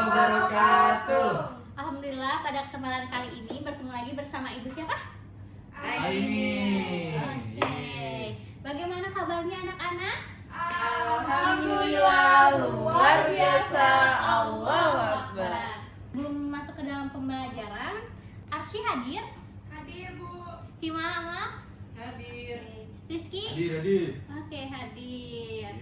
wabarakatuh. Alhamdulillah pada kesempatan kali ini bertemu lagi bersama Ibu siapa? Aini. Oke. Bagaimana kabarnya anak-anak? Alhamdulillah luar biasa. Allahu Akbar. Belum masuk ke dalam pembelajaran, Arsy hadir? Hadir, Bu. Hima sama? Hadir. Rizky? Hadir. Oke, hadir.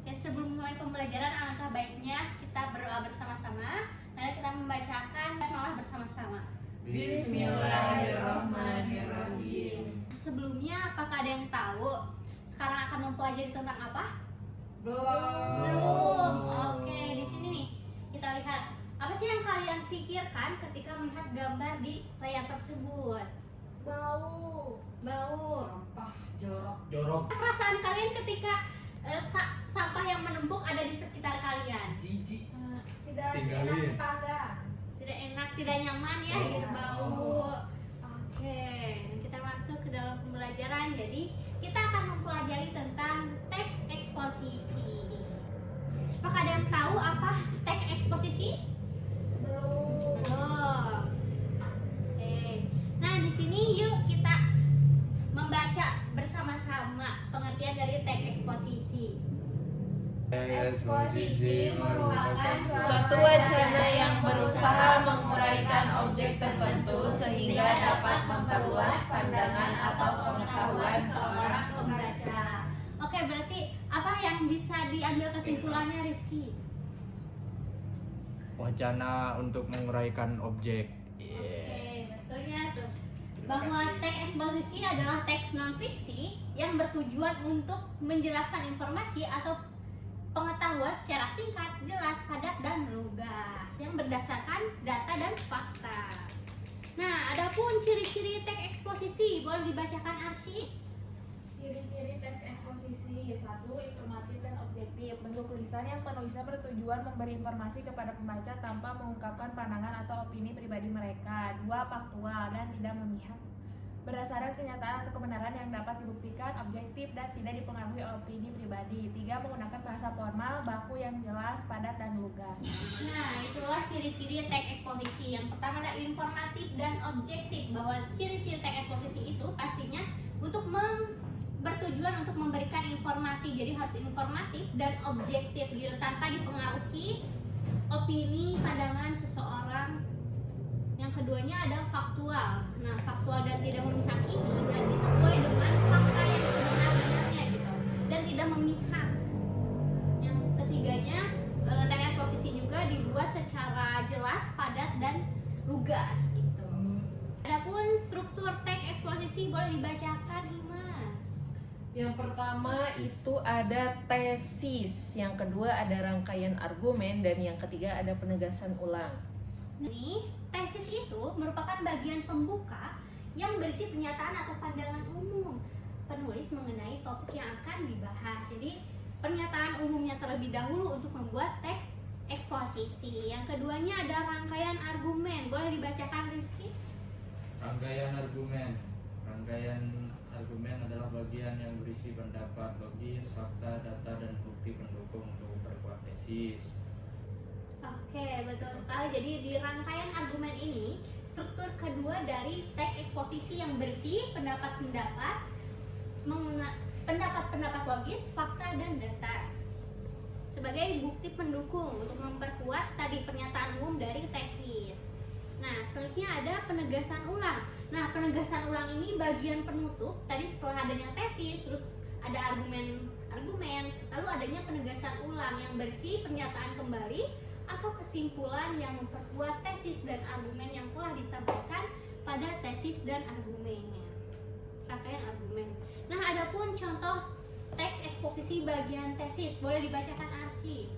Ya, sebelum mulai pembelajaran alangkah baiknya kita berdoa bersama-sama. Lalu kita membacakan basmalah bersama-sama. Bismillahirrahmanirrahim. Sebelumnya apakah ada yang tahu sekarang akan mempelajari tentang apa? Belum. Oke, di sini nih kita lihat apa sih yang kalian pikirkan ketika melihat gambar di layar tersebut? Bau. Bau. Jorok. Perasaan kalian ketika sampah yang menumpuk ada di sekitar kalian? Jijik. Tidak Tinggalin. enak dipandang. Tidak enak, tidak nyaman ya Oh. gitu bau. Oke, kita masuk ke dalam pembelajaran. Jadi kita akan mempelajari tentang teks eksposisi. Apakah ada yang tahu apa teks eksposisi? Belum. Belum. Oke. Nah, di sini yuk kita membaca bersama-sama pengertian dari teks eksposisi. Eksposisi merupakan suatu wacana yang berusaha menguraikan objek tertentu sehingga dapat memperluas pandangan atau pengetahuan seorang pembaca. Oke, berarti apa yang bisa diambil kesimpulannya, Rizky? Wacana untuk menguraikan objek. Oke, betulnya tuh bahwa teks eksposisi adalah teks non fiksi yang bertujuan untuk menjelaskan informasi atau pengetahuan secara singkat, jelas, padat, dan lugas yang berdasarkan data dan fakta. Nah, adapun ciri-ciri teks eksposisi boleh dibacakan Arsy? Ciri-ciri teks eksposisi: 1. Informatif dan objektif. Bentuk tulisan yang penulisnya bertujuan memberi informasi kepada pembaca tanpa mengungkapkan pandangan atau opini pribadi mereka. 2. Faktual dan tidak memihak, berdasarkan kenyataan atau kebenaran yang dapat dibuktikan, objektif dan tidak dipengaruhi opini pribadi. 3. Menggunakan bahasa formal, baku yang jelas, padat, dan lugas. Nah, itulah ciri-ciri teks eksposisi. Yang pertama adalah informatif dan objektif. Bahwa ciri-ciri teks eksposisi itu pastinya untuk bertujuan untuk memberikan informasi. Jadi harus informatif dan objektif gitu, tanpa dipengaruhi opini, pandangan seseorang. Yang keduanya ada faktual. Nah, faktual dan tidak memihak ini berarti sesuai dengan fakta yang sebenarnya gitu, dan tidak memihak. Yang ketiganya, teks eksposisi juga dibuat secara jelas, padat, dan lugas gitu. Adapun struktur teks eksposisi boleh dibacakan, Hima. Yang pertama itu ada tesis, yang kedua ada rangkaian argumen, dan yang ketiga ada penegasan ulang. Ini tesis itu merupakan bagian pembuka yang berisi pernyataan atau pandangan umum penulis mengenai topik yang akan dibahas. Jadi pernyataan umumnya terlebih dahulu untuk membuat teks eksposisi. Yang keduanya ada rangkaian argumen. Boleh dibacakan, Rizky? Rangkaian argumen. Rangkaian argumen adalah bagian yang berisi pendapat, logis, fakta, data, dan bukti pendukung untuk memperkuat tesis. Oke, betul sekali. Jadi di rangkaian argumen ini, struktur kedua dari teks eksposisi yang berisi pendapat-pendapat, pendapat-pendapat logis, fakta, dan data sebagai bukti pendukung untuk memperkuat tadi pernyataan umum dari tesis. Nah, selanjutnya ada penegasan ulang. Nah, penegasan ulang ini bagian penutup. Tadi setelah adanya tesis, terus ada argumen, lalu adanya penegasan ulang yang berisi pernyataan kembali atau kesimpulan yang memperkuat tesis dan argumen yang telah disampaikan pada tesis dan argumennya. Rangkaian argumen. Nah, adapun contoh teks eksposisi bagian tesis boleh dibacakan Arsy.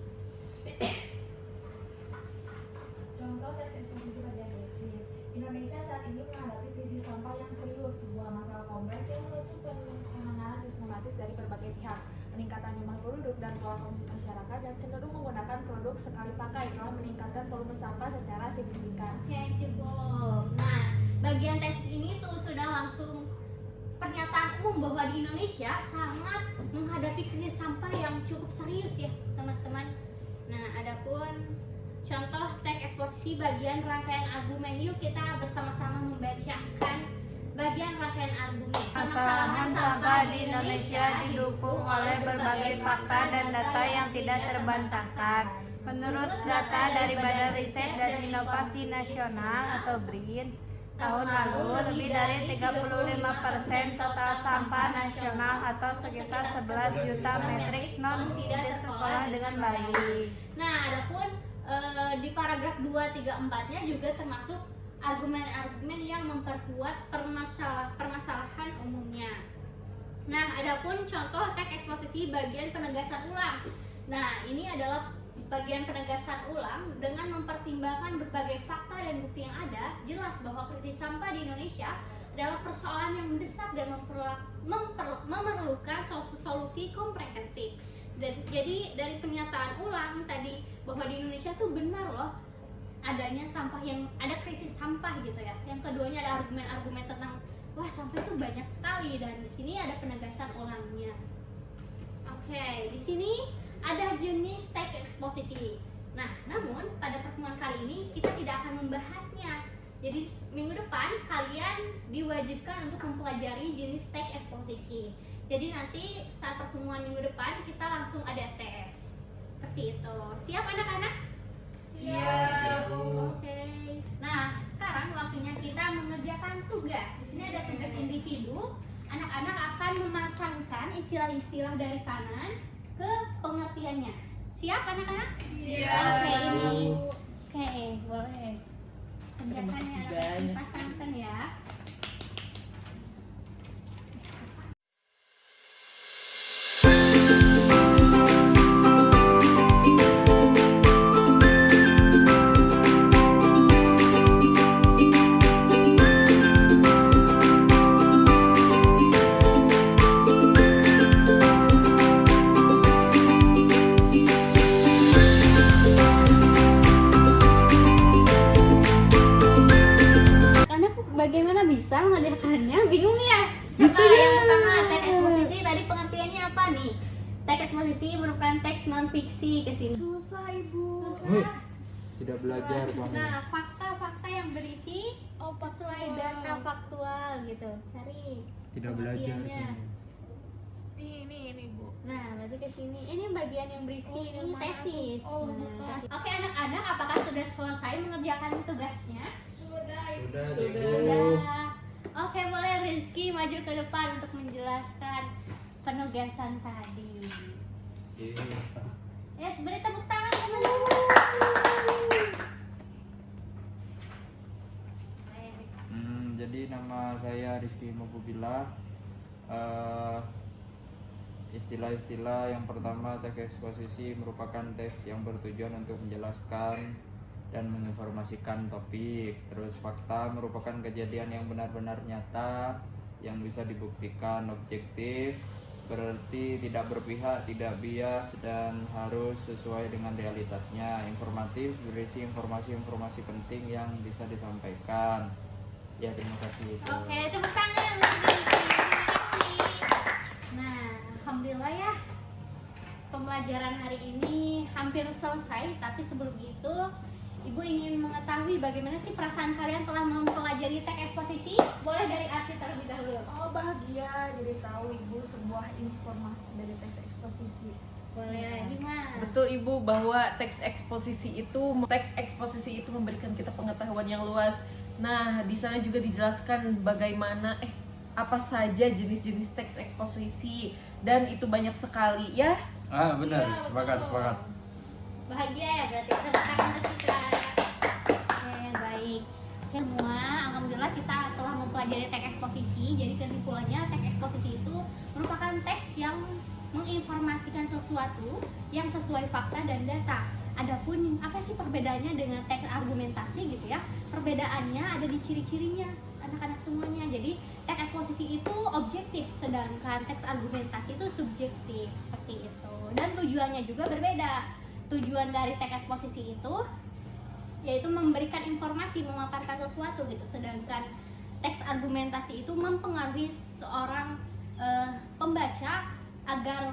Contoh teks eksposisi bagian tesis. Indonesia saat ini menghadapi krisis sampah yang serius, sebuah masalah kompleks yang menuntut penanganan sistematis dari berbagai pihak. Peningkatan jumlah penduduk dan pola konsumsi masyarakat yang cenderung menggunakan produk sekali pakai telah meningkatkan volume sampah secara signifikan. Oke, cukup. Nah, bagian tesis ini tuh sudah langsung pernyataan umum bahwa di Indonesia sangat menghadapi krisis sampah yang cukup serius ya, teman-teman. Nah, adapun contoh teks eksposisi bagian rangkaian argumen. Yuk kita bersama-sama membacakan bagian rangkaian argumen. Permasalahan sampah di Indonesia didukung oleh berbagai fakta dan data yang tidak terbantahkan. Menurut data dari Badan Riset dan Inovasi Nasional atau BRIN, tahun lalu lebih dari 35% total sampah nasional atau sekitar 11 juta metrik non tidak terkelola dengan baik. Nah, adapun di paragraf 2, 3, 4-nya juga termasuk argumen-argumen yang memperkuat permasalahan umumnya. Nah, adapun contoh teks eksposisi bagian penegasan ulang. Nah, ini adalah bagian penegasan ulang dengan mempertimbangkan berbagai fakta dan bukti yang ada, jelas bahwa krisis sampah di Indonesia adalah persoalan yang mendesak dan memerlukan solusi komprehensif. Dan jadi dari pernyataan ulang tadi bahwa di Indonesia tuh benar loh adanya sampah, yang ada krisis sampah gitu ya. Yang keduanya ada argumen-argumen tentang wah sampah itu banyak sekali, dan di sini ada penegasan ulangnya. Oke, di sini ada jenis teks eksposisi. Nah, namun pada pertemuan kali ini kita tidak akan membahasnya. Jadi minggu depan kalian diwajibkan untuk mempelajari jenis teks eksposisi. Jadi nanti saat pertemuan minggu depan kita langsung ada tes. Seperti itu. Siap anak-anak? Siap. Oke. Nah, sekarang waktunya kita mengerjakan tugas. Di sini ada tugas individu. Anak-anak akan memasangkan istilah-istilah dari kanan ke pengertiannya. Siap anak-anak? Siap. Oke, boleh. Terima kasih Kerjakan ya, banyak. pasangkan ya. Bagaimana bisa mengerjakannya? Bingung ya? Coba yang pertama, teks eksposisi tadi pengertiannya apa nih? Teks eksposisi merupakan teks non fiksi ke sini. Susah ibu. Tidak belajar kamu. Nah, fakta-fakta yang berisi Oh, sesuai data faktual gitu. Cari Tidak belajar pengertiannya. kamu. Ini bu. Nah, berarti ke sini. Ini bagian yang berisi Oh, yang ini mana tesis. tuh? Oh, Nah, bukan. Oke, anak-anak, apakah sudah selesai mengerjakan tugasnya? Sudah. Sudah, Sudah. Oke, boleh Rizky maju ke depan untuk menjelaskan penugasan tadi. Beri tepuk tangan teman-teman. Jadi nama saya Rizky Mokubila. Istilah-istilah yang pertama, teks eksposisi merupakan teks yang bertujuan untuk menjelaskan dan menginformasikan topik. Terus fakta merupakan kejadian yang benar-benar nyata yang bisa dibuktikan, objektif berarti tidak berpihak, tidak bias, dan harus sesuai dengan realitasnya. Informatif berisi informasi-informasi penting yang bisa disampaikan. Ya, terima kasih. Oke, tepuk tangan untuk Rizky. Terima kasih. Nah, alhamdulillah ya, pembelajaran hari ini hampir selesai. Tapi sebelum itu, Ibu ingin mengetahui bagaimana sih perasaan kalian telah mempelajari teks eksposisi? Boleh dari Arsy terlebih dahulu. Oh, bahagia jadi tahu ibu sebuah informasi dari teks eksposisi. Boleh, gimana? Betul Ibu, bahwa teks eksposisi itu memberikan kita pengetahuan yang luas. Nah, di sana juga dijelaskan bagaimana apa saja jenis-jenis teks eksposisi, dan itu banyak sekali ya. Benar, Iya, sepakat. Bahagia ya berarti. Tepuk tangan untuk kita. Oke, baik. Oke semua, alhamdulillah kita telah mempelajari teks eksposisi. Jadi kesimpulannya, teks eksposisi itu merupakan teks yang menginformasikan sesuatu yang sesuai fakta dan data. Adapun apa sih perbedaannya dengan teks argumentasi gitu ya? Perbedaannya ada di ciri-cirinya anak-anak semuanya. Jadi teks eksposisi itu objektif, sedangkan teks argumentasi itu subjektif, seperti itu. Dan tujuannya juga berbeda. Tujuan dari teks eksposisi itu yaitu memberikan informasi, memaparkan sesuatu gitu, sedangkan teks argumentasi itu mempengaruhi seorang pembaca agar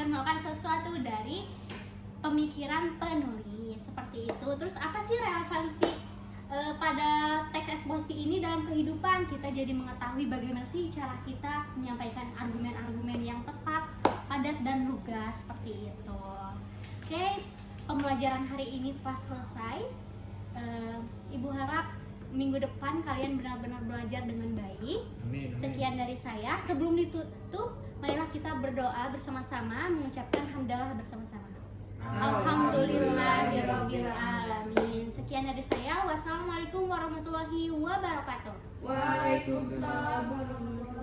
melakukan sesuatu dari pemikiran penulis, seperti itu. Terus apa sih relevansi pada teks eksposisi ini dalam kehidupan? Kita jadi mengetahui bagaimana sih cara kita menyampaikan argumen-argumen yang tepat, padat dan lugas seperti itu. Oke, pembelajaran hari ini telah selesai. Ibu harap minggu depan kalian benar-benar belajar dengan baik. Amin. Sekian dari saya. Sebelum ditutup, marilah kita berdoa bersama-sama, mengucapkan hamdalah bersama-sama. Alhamdulillahirabbil alamin. Sekian dari saya. Wassalamualaikum warahmatullahi wabarakatuh. Waalaikumsalam warahmatullahi wabarakatuh.